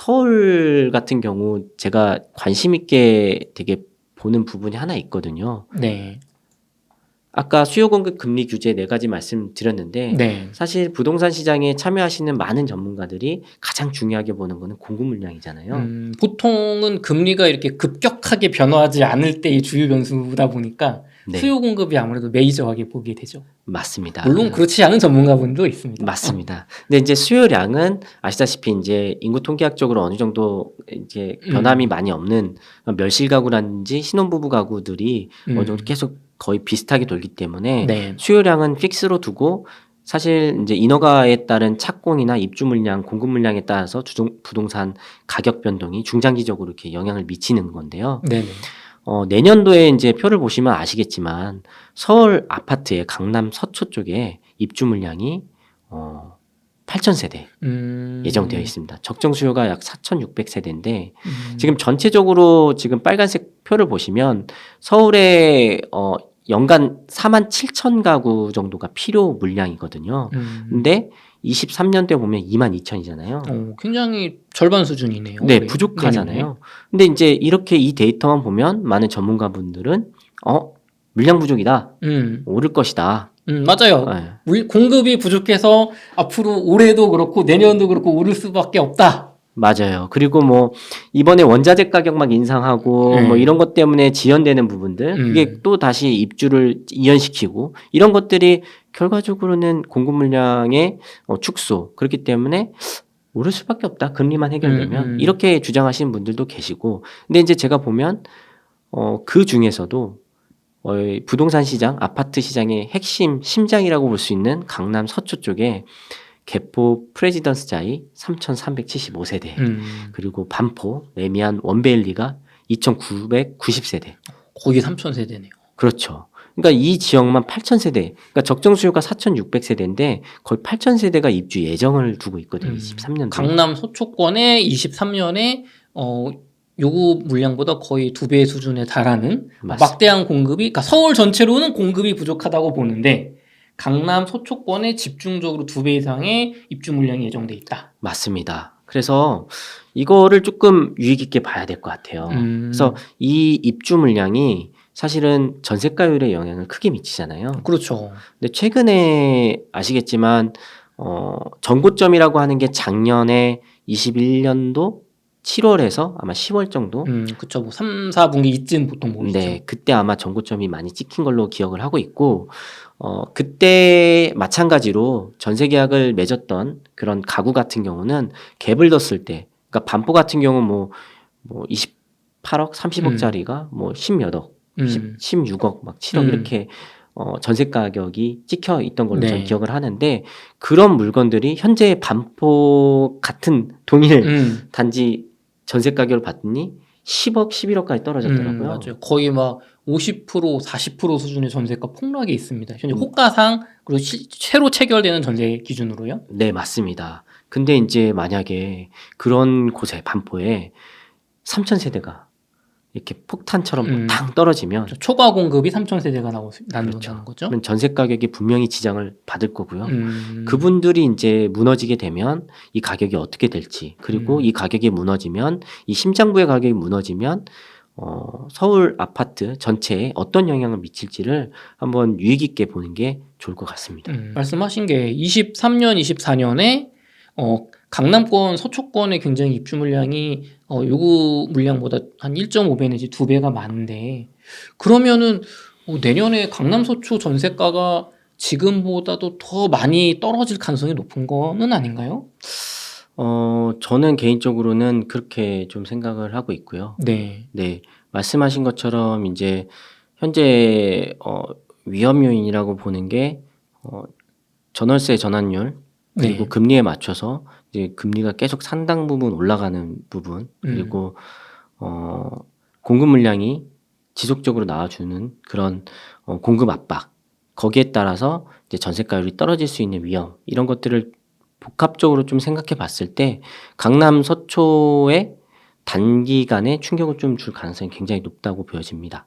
서울 같은 경우 제가 관심 있게 되게 보는 부분이 하나 있거든요. 네. 아까 수요 공급 금리 규제 4가지 말씀드렸는데 네. 사실 부동산 시장에 참여하시는 많은 전문가들이 가장 중요하게 보는 거는 공급 물량이잖아요. 보통은 금리가 이렇게 급격하게 변화하지 않을 때의 주요 변수다 보니까 네. 수요 공급이 아무래도 메이저하게 보게 되죠. 맞습니다. 물론 그렇지 않은 전문가분도 있습니다. 맞습니다. 근데 이제 수요량은 아시다시피 이제 인구 통계학적으로 어느 정도 이제 변함이 많이 없는 멸실 가구라든지 신혼부부 가구들이 어느 정도 계속 거의 비슷하게 돌기 때문에 네. 수요량은 픽스로 두고 사실 이제 인허가에 따른 착공이나 입주 물량, 공급 물량에 따라서 부동산 가격 변동이 중장기적으로 이렇게 영향을 미치는 건데요. 네네. 내년도에 이제 표를 보시면 아시겠지만 서울 아파트의 강남 서초 쪽에 입주 물량이 8,000세대 예정되어 있습니다. 적정 수요가 약 4,600세대인데 지금 전체적으로 지금 빨간색 표를 보시면 서울에 연간 47,000가구 정도가 필요 물량이거든요. 근데 23년도에 보면 22,000이잖아요. 굉장히 절반 수준이네요. 네, 올해. 부족하잖아요. 내년에. 근데 이제 이렇게 이 데이터만 보면 많은 전문가분들은 물량 부족이다. 오를 것이다. 맞아요. 네. 공급이 부족해서 앞으로 올해도 그렇고 내년도 그렇고 오를 수밖에 없다. 맞아요. 그리고 뭐 이번에 원자재 가격 막 인상하고 뭐 이런 것 때문에 지연되는 부분들 그게 또 다시 입주를 이연시키고 이런 것들이 결과적으로는 공급 물량의 축소 그렇기 때문에 오를 수밖에 없다. 금리만 해결되면 이렇게 주장하시는 분들도 계시고 근데 이제 제가 보면 그 중에서도 부동산 시장, 아파트 시장의 핵심 심장이라고 볼 수 있는 강남 서초 쪽에 개포 프레지던스자이 3,375세대 그리고 반포 레미안 원베일리가 2,990세대 거의 3,000세대네요. 그렇죠. 그러니까 이 지역만 8,000세대 그러니까 적정 수요가 4,600세대인데 거의 8,000세대가 입주 예정을 두고 있거든요. 23년도에. 강남 서초권에 23년에 요구 물량보다 거의 2배 수준에 달하는 맞습니다. 막대한 공급이 그러니까 서울 전체로는 공급이 부족하다고 보는데 강남 서초권에 집중적으로 2배 이상의 입주 물량이 예정돼 있다. 맞습니다. 그래서 이거를 조금 유의 깊게 봐야 될 것 같아요. 그래서 이 입주 물량이 사실은 전세가율에 영향을 크게 미치잖아요. 그렇죠. 근데 최근에 아시겠지만 전고점이라고 하는 게 작년에 21년도 7월에서 아마 10월 정도. 그렇죠. 뭐 3, 4분기 이쯤 보통 보이죠. 네, 그때 아마 전고점이 많이 찍힌 걸로 기억을 하고 있고 그때 마찬가지로 전세 계약을 맺었던 그런 가구 같은 경우는 갭을 뒀을 때, 그러니까 반포 같은 경우 뭐 28억, 30억짜리가 뭐 10몇 억, 16억, 막 7억 이렇게 전세 가격이 찍혀 있던 걸로 저는 기억을 하는데 그런 물건들이 현재 반포 같은 동일 단지 전세 가격을 봤더니 10억, 11억까지 떨어졌더라고요. 맞아요. 거의 막 50%, 40% 수준의 전세가 폭락이 있습니다. 현재 호가상 그리고 새로 체결되는 전세 기준으로요. 네, 맞습니다. 근데 이제 만약에 그런 곳에 반포에 3,000세대가 이렇게 폭탄처럼 탕 떨어지면 초과 공급이 3,000세대가 나는 그렇죠. 거죠. 그럼 전세 가격이 분명히 지장을 받을 거고요. 그분들이 이제 무너지게 되면 이 가격이 어떻게 될지 그리고 이 가격이 무너지면 이 심장부의 가격이 무너지면 서울 아파트 전체에 어떤 영향을 미칠지를 한번 유의 깊게 보는 게 좋을 것 같습니다. 말씀하신 게 23년, 24년에 강남권, 서초권의 굉장히 입주 물량이 요구 물량보다 한 1.5배 내지 2배가 많은데 그러면은 내년에 강남, 서초 전세가가 지금보다도 더 많이 떨어질 가능성이 높은 거는 아닌가요? 저는 개인적으로는 그렇게 좀 생각을 하고 있고요. 네. 네, 말씀하신 것처럼 이제 현재 위험 요인이라고 보는 게 전월세 전환율 그리고 금리에 맞춰서 이제 금리가 계속 상당 부분 올라가는 부분 그리고 공급 물량이 지속적으로 나와주는 그런 공급 압박 거기에 따라서 이제 전세가율이 떨어질 수 있는 위험 이런 것들을 복합적으로 좀 생각해 봤을 때 강남 서초에 단기간에 충격을 좀 줄 가능성이 굉장히 높다고 보여집니다.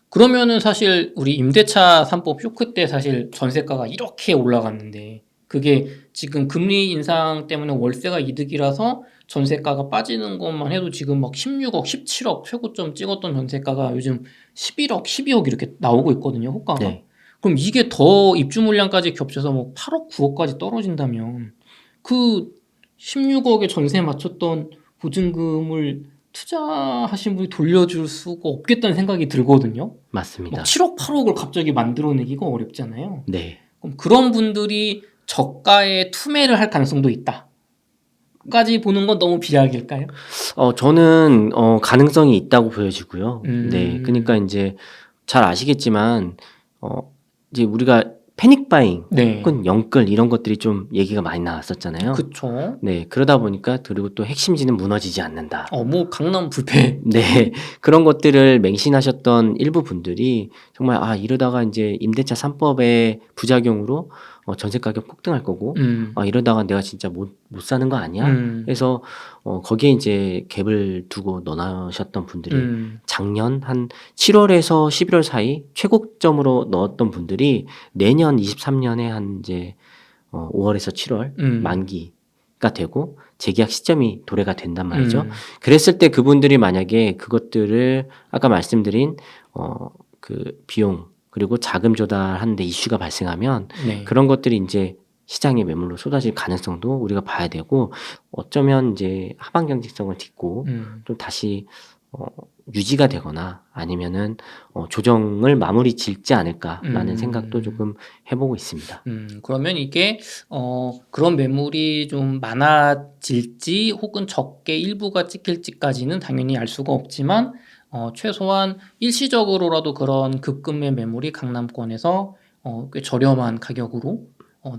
그러면은 사실 우리 임대차 3법 쇼크 때 사실 전세가가 이렇게 올라갔는데 그게 지금 금리 인상 때문에 월세가 이득이라서 전세가가 빠지는 것만 해도 지금 막 16억, 17억 최고점 찍었던 전세가가 요즘 11억, 12억 이렇게 나오고 있거든요. 호가가. 네. 그럼 이게 더 입주 물량까지 겹쳐서 뭐 8억, 9억까지 떨어진다면 그 16억에 전세 맞췄던 보증금을 투자하신 분이 돌려줄 수가 없겠다는 생각이 들거든요. 맞습니다. 막 7억, 8억을 갑자기 만들어내기가 어렵잖아요. 네. 그럼 그런 분들이 저가에 투매를 할 가능성도 있다. 까지 보는 건 너무 비약일까요? 저는 가능성이 있다고 보여지고요. 음. 네. 그러니까 이제 잘 아시겠지만 이제 우리가 패닉 바잉 네. 혹은 영끌 이런 것들이 좀 얘기가 많이 나왔었잖아요. 그쵸. 네. 그러다 보니까 그리고 또 핵심지는 무너지지 않는다. 뭐 강남 불패. 네. 그런 것들을 맹신하셨던 일부 분들이 정말 이러다가 이제 임대차 3법의 부작용으로 전세 가격 폭등할 거고 이러다가 내가 진짜 못 사는 거 아니야? 그래서 거기에 이제 갭을 두고 넣으셨던 분들이 작년 한 7월에서 11월 사이 최고점으로 넣었던 분들이 내년 23년에 한 이제 5월에서 7월 만기가 되고 재계약 시점이 도래가 된단 말이죠. 그랬을 때 그분들이 만약에 그것들을 아까 말씀드린 그 비용 그리고 자금 조달하는데 이슈가 발생하면 네. 그런 것들이 이제 시장의 매물로 쏟아질 가능성도 우리가 봐야 되고 어쩌면 이제 하방 경직성을 딛고 좀 다시 유지가 되거나 아니면은 조정을 마무리 짓지 않을까라는 생각도 조금 해보고 있습니다. 그러면 이게 그런 매물이 좀 많아질지 혹은 적게 일부가 찍힐지까지는 당연히 알 수가 없지만 최소한 일시적으로라도 그런 급금의 매물이 강남권에서 꽤 저렴한 가격으로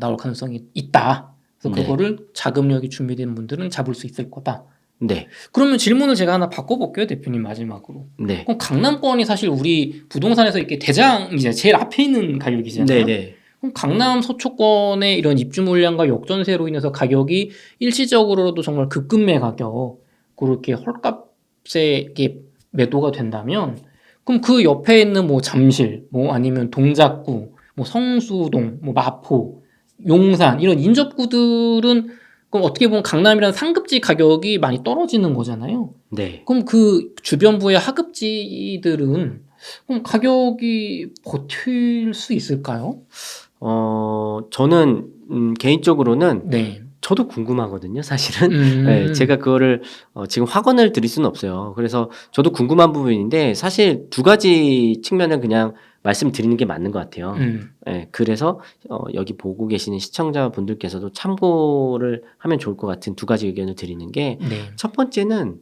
나올 가능성이 있다. 그래서 네. 그거를 자금력이 준비된 분들은 잡을 수 있을 거다. 네. 그러면 질문을 제가 하나 바꿔볼게요, 대표님 마지막으로. 네. 그럼 강남권이 사실 우리 부동산에서 이렇게 대장이제 제일 앞에 있는 가격이잖아요. 네. 그럼 강남 서초권의 이런 입주 물량과 역전세로 인해서 가격이 일시적으로도 정말 급급매 가격 그렇게 헐값에 이게 매도가 된다면 그럼 그 옆에 있는 뭐 잠실, 뭐 아니면 동작구, 뭐 성수동, 뭐 마포, 용산 이런 인접구들은 그럼 어떻게 보면 강남이라는 상급지 가격이 많이 떨어지는 거잖아요. 네. 그럼 그 주변부의 하급지들은 그럼 가격이 버틸 수 있을까요? 저는 개인적으로는 네. 저도 궁금하거든요, 사실은. 네, 제가 그거를 지금 확언을 드릴 수는 없어요. 그래서 저도 궁금한 부분인데 사실 두 가지 측면을 그냥 말씀드리는 게 맞는 것 같아요. 네, 그래서 여기 보고 계시는 시청자분들께서도 참고를 하면 좋을 것 같은 두 가지 의견을 드리는 게 첫 번째는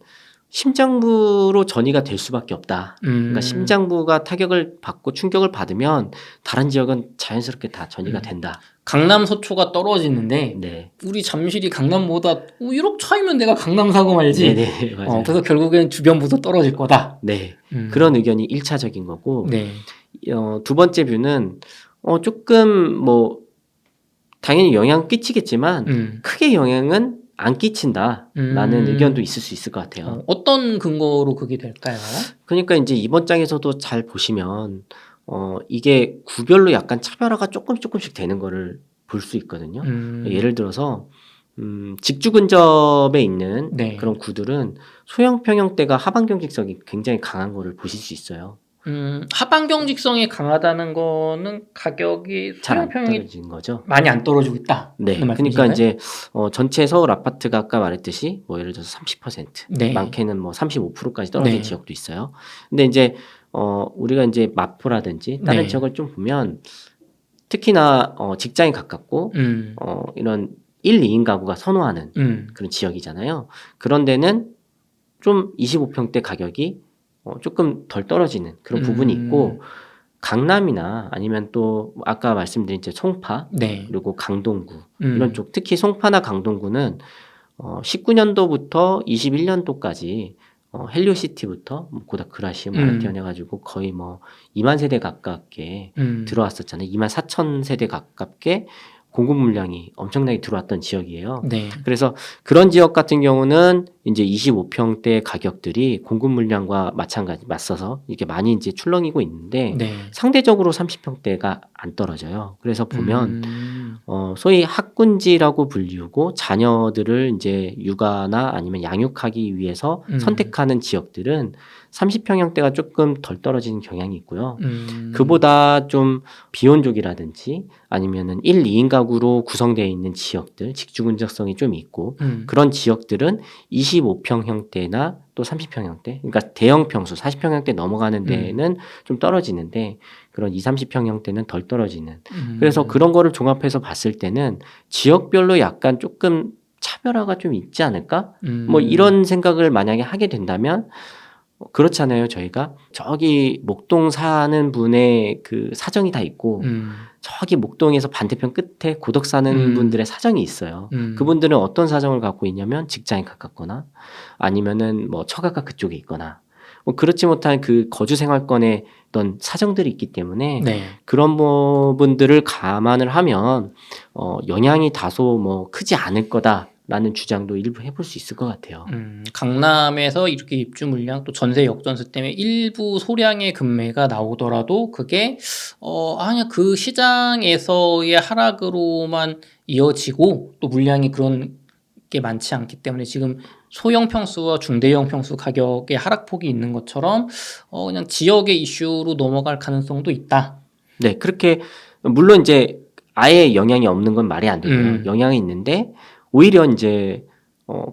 심장부로 전이가 될 수밖에 없다. 그러니까 심장부가 타격을 받고 충격을 받으면 다른 지역은 자연스럽게 다 전이가 된다. 강남 서초가 떨어지는데 네. 우리 잠실이 강남보다 1억 차이면 내가 강남 사고 말지. 네네, 맞아요. 그래서 결국엔 주변부도 떨어질 거다. 네. 그런 의견이 1차적인 거고 네. 두 번째 뷰는 조금 뭐 당연히 영향 끼치겠지만 크게 영향은 안 끼친다라는 의견도 있을 수 있을 것 같아요. 어떤 근거로 그게 될까요? 그러니까 이제 이번 장에서도 잘 보시면 이게 구별로 약간 차별화가 조금씩 되는 거를 볼 수 있거든요. 예를 들어서 직주 근접에 있는 네. 그런 구들은 소형 평형대가 하방 경직성이 굉장히 강한 거를 보실 수 있어요. 하방 경직성이 강하다는 거는 가격이 잘 소형 안 평형이 떨어지는 거죠. 많이 안 떨어지고 있다. 네, 그러니까 이제 전체 서울 아파트가 아까 말했듯이 뭐 예를 들어서 30%, 네. 많게는 뭐 35%까지 떨어진 네. 지역도 있어요. 근데 이제 우리가 이제 마포라든지 다른 네. 지역을 좀 보면 특히나 직장에 가깝고 이런 1, 2인 가구가 선호하는 그런 지역이잖아요. 그런 데는 좀 25평대 가격이 조금 덜 떨어지는 그런 부분이 있고 강남이나 아니면 또 아까 말씀드린 이제 송파 네. 그리고 강동구 이런 쪽 특히 송파나 강동구는 19년도부터 21년도까지 헬리오시티부터 고다크라시움 아르티온 해가지고 거의 뭐 2만 세대 가깝게 들어왔었잖아요. 2만 4천 세대 가깝게 공급 물량이 엄청나게 들어왔던 지역이에요. 네. 그래서 그런 지역 같은 경우는 이제 25평대 가격들이 공급 물량과 마찬가지 맞서서 이렇게 많이 이제 출렁이고 있는데 네. 상대적으로 30평대가 안 떨어져요. 그래서 보면 음. 소위 학군지라고 불리우고 자녀들을 이제 육아나 아니면 양육하기 위해서 선택하는 지역들은 30평형대가 조금 덜 떨어지는 경향이 있고요. 그보다 좀 비혼족이라든지 아니면은 1, 2인 가구로 구성되어 있는 지역들, 직주 근접성이 좀 있고 그런 지역들은 25평형대나 또 30평형대, 그러니까 대형 평수 40평형대 넘어가는 데는 좀 떨어지는데 그런 20, 30평형대는 덜 떨어지는. 그래서 그런 거를 종합해서 봤을 때는 지역별로 약간 조금 차별화가 좀 있지 않을까? 뭐 이런 생각을 만약에 하게 된다면 그렇잖아요. 저희가 저기 목동 사는 분의 그 사정이 다 있고 저기 목동에서 반대편 끝에 고덕 사는 분들의 사정이 있어요. 그분들은 어떤 사정을 갖고 있냐면 직장에 가깝거나 아니면은 뭐 처가가 그쪽에 있거나 뭐 그렇지 못한 그 거주 생활권의 어떤 사정들이 있기 때문에 네. 그런 부분들을 감안을 하면 영향이 다소 뭐 크지 않을 거다라는 주장도 일부 해볼 수 있을 것 같아요. 강남에서 이렇게 입주 물량 또 전세 역전세 때문에 일부 소량의 급매가 나오더라도 그게 그냥 그 시장에서의 하락으로만 이어지고 또 물량이 그런 게 많지 않기 때문에 지금 소형 평수와 중대형 평수 가격의 하락폭이 있는 것처럼 그냥 지역의 이슈로 넘어갈 가능성도 있다. 네, 그렇게 물론 이제 아예 영향이 없는 건 말이 안 되고요. 영향이 있는데 오히려 이제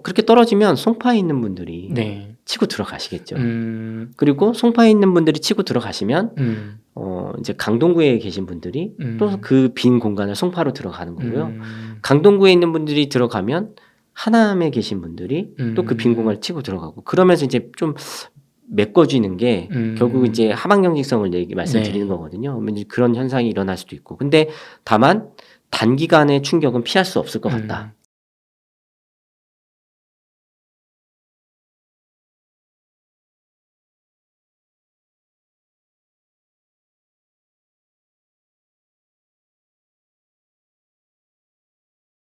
그렇게 떨어지면 송파에 있는 분들이 네. 치고 들어가시겠죠. 그리고 송파에 있는 분들이 치고 들어가시면 이제 강동구에 계신 분들이 또 그 빈 공간을 송파로 들어가는 거고요. 강동구에 있는 분들이 들어가면 하남에 계신 분들이 또 그 빈 공간을 치고 들어가고 그러면서 이제 좀 메꿔지는 게 결국 이제 하방경직성을 말씀드리는 네. 거거든요. 그러면 이제 그런 현상이 일어날 수도 있고. 근데 다만 단기간의 충격은 피할 수 없을 것 같다.